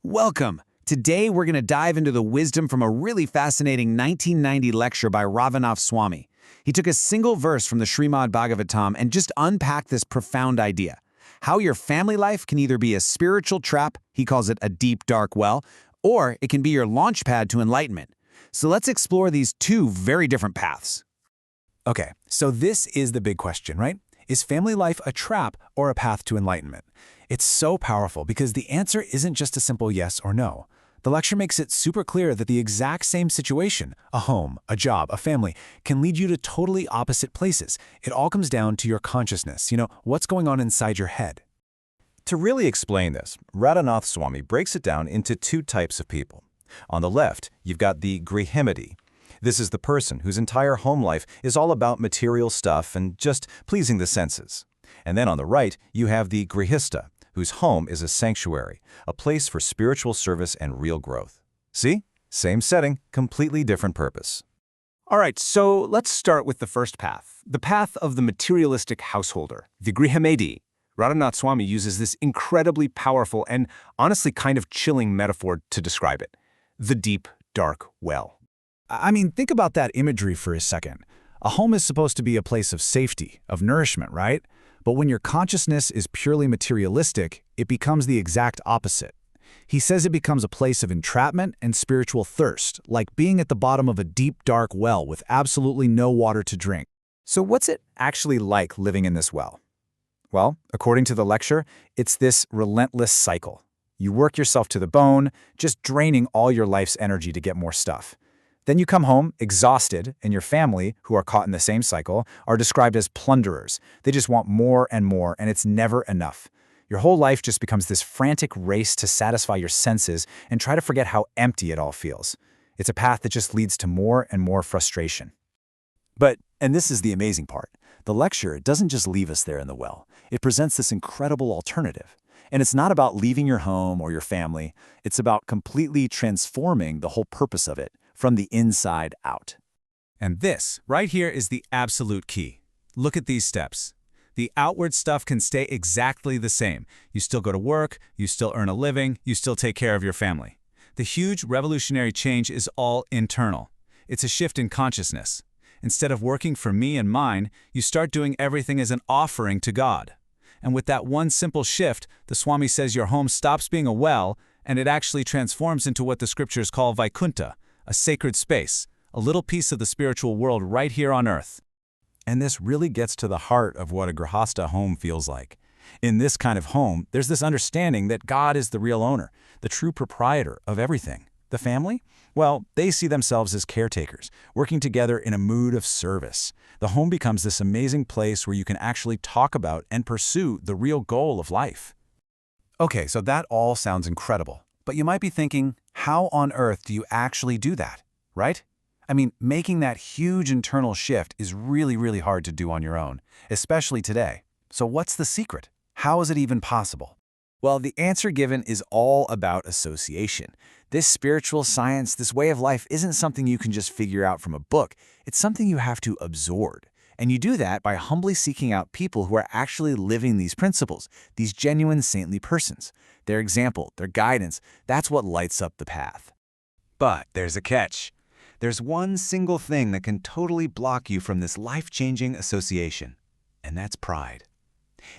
Welcome! Today we're going to dive into the wisdom from a really fascinating 1990 lecture by Radhanath Swami. He took a single verse from the Srimad Bhagavatam and just unpacked this profound idea. How your family life can either be a spiritual trap, he calls it a deep dark well, or it can be your launch pad to enlightenment. So let's explore these two very different paths. Okay, so this is the big question, right? Is family life a trap or a path to enlightenment? It's so powerful because the answer isn't just a simple yes or no. The lecture makes it super clear that the exact same situation, a home, a job, a family, can lead you to totally opposite places. It all comes down to your consciousness, what's going on inside your head. To really explain this, Radhanath Swami breaks it down into two types of people. On the left, you've got the Grihamedhi. This is the person whose entire home life is all about material stuff and just pleasing the senses. And then on the right, you have the Grihasta, whose home is a sanctuary, a place for spiritual service and real growth. See? Same setting, completely different purpose. All right, so let's start with the first path, the path of the materialistic householder, the Grihamedhi. Radhanath Swami uses this incredibly powerful and honestly kind of chilling metaphor to describe it, the deep, dark well. I mean, think about that imagery for a second. A home is supposed to be a place of safety, of nourishment, right? But when your consciousness is purely materialistic, it becomes the exact opposite. He says it becomes a place of entrapment and spiritual thirst, like being at the bottom of a deep, dark well with absolutely no water to drink. So what's it actually like living in this well? Well, according to the lecture, it's this relentless cycle. You work yourself to the bone, just draining all your life's energy to get more stuff. Then you come home exhausted, and your family, who are caught in the same cycle, are described as plunderers. They just want more, and it's never enough. Your whole life just becomes this frantic race to satisfy your senses and try to forget how empty it all feels. It's a path that just leads to more and more frustration. But, and this is the amazing part, the lecture doesn't just leave us there in the well. It presents this incredible alternative. And it's not about leaving your home or your family. It's about completely transforming the whole purpose of it from the inside out. And this, right here, is the absolute key. Look at these steps. The outward stuff can stay exactly the same. You still go to work, you still earn a living, you still take care of your family. The huge revolutionary change is all internal. It's a shift in consciousness. Instead of working for me and mine, you start doing everything as an offering to God. And with that one simple shift, the Swami says your home stops being a well, and it actually transforms into what the scriptures call Vaikuntha, a sacred space, a little piece of the spiritual world right here on earth. And this really gets to the heart of what a Grihasta home feels like. In this kind of home, there's this understanding that God is the real owner, the true proprietor of everything. The family? Well, they see themselves as caretakers, working together in a mood of service. The home becomes this amazing place where you can actually talk about and pursue the real goal of life. Okay, so that all sounds incredible. But you might be thinking, how on earth do you actually do that, right? I mean, making that huge internal shift is really hard to do on your own, especially today. So what's the secret? How is it even possible? Well, the answer given is all about association. This spiritual science, this way of life, isn't something you can just figure out from a book. It's something you have to absorb. And you do that by humbly seeking out people who are actually living these principles, these genuine saintly persons. Their example, their guidance, that's what lights up the path. But there's a catch. There's one single thing that can totally block you from this life-changing association, and that's pride.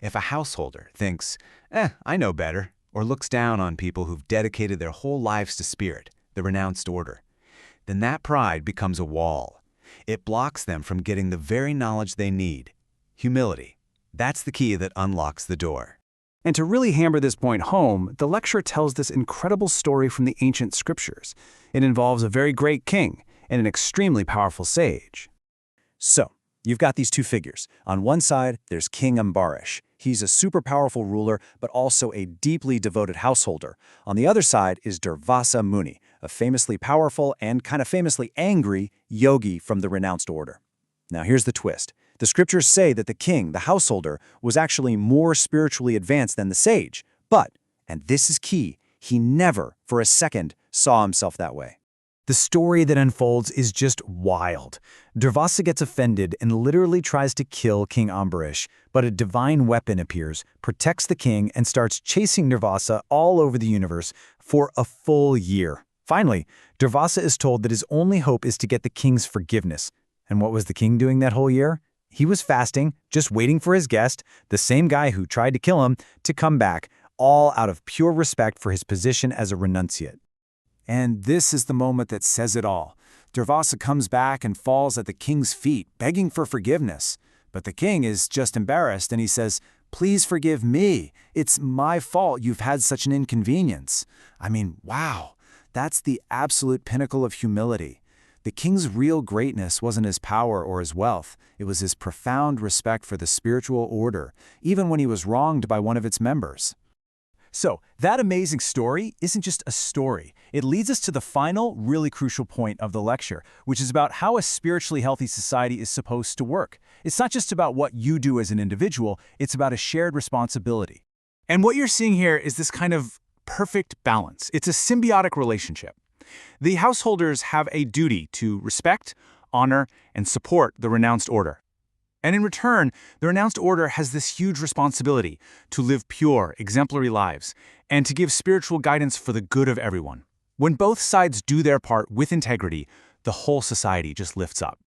If a householder thinks, I know better, or looks down on people who've dedicated their whole lives to spirit, the renounced order, then that pride becomes a wall. It blocks them from getting the very knowledge they need. Humility. That's the key that unlocks the door. And to really hammer this point home, the lecture tells this incredible story from the ancient scriptures. It involves a very great king and an extremely powerful sage. So, you've got these two figures. On one side, there's King Ambarish. He's a super powerful ruler, but also a deeply devoted householder. On the other side is Durvasa Muni, a famously powerful and kind of famously angry yogi from the renounced order. Now here's the twist. The scriptures say that the king, the householder, was actually more spiritually advanced than the sage. But, and this is key, he never, for a second, saw himself that way. The story that unfolds is just wild. Durvasa gets offended and literally tries to kill King Ambarish, but a divine weapon appears, protects the king, and starts chasing Durvasa all over the universe, for a full year. Finally, Durvasa is told that his only hope is to get the king's forgiveness. And what was the king doing that whole year? He was fasting, just waiting for his guest, the same guy who tried to kill him, to come back, all out of pure respect for his position as a renunciate. And this is the moment that says it all. Durvasa comes back and falls at the king's feet, begging for forgiveness. But the king is just embarrassed and he says, "Please forgive me. It's my fault you've had such an inconvenience." I mean, wow, that's the absolute pinnacle of humility. The king's real greatness wasn't his power or his wealth. It was his profound respect for the spiritual order, even when he was wronged by one of its members. So, that amazing story isn't just a story. It leads us to the final, really crucial point of the lecture, which is about how a spiritually healthy society is supposed to work. It's not just about what you do as an individual, it's about a shared responsibility. And what you're seeing here is this kind of perfect balance. It's a symbiotic relationship. The householders have a duty to respect, honor, and support the renounced order. And in return, the renounced order has this huge responsibility to live pure, exemplary lives and to give spiritual guidance for the good of everyone. When both sides do their part with integrity, the whole society just lifts up.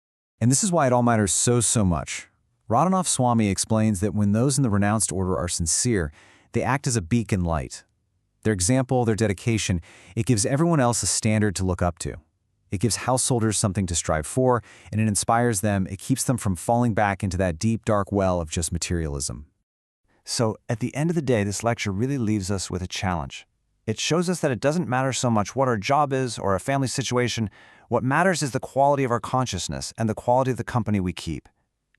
And this is why it all matters so much. Radhanath Swami explains that when those in the renounced order are sincere, they act as a beacon light. Their example, their dedication, it gives everyone else a standard to look up to. It gives householders something to strive for, and it inspires them, it keeps them from falling back into that deep, dark well of just materialism. So, at the end of the day, this lecture really leaves us with a challenge. It shows us that it doesn't matter so much what our job is or our family situation. What matters is the quality of our consciousness and the quality of the company we keep.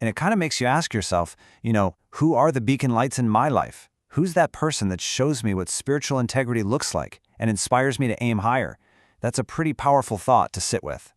And it kind of makes you ask yourself, who are the beacon lights in my life? Who's that person that shows me what spiritual integrity looks like and inspires me to aim higher? That's a pretty powerful thought to sit with.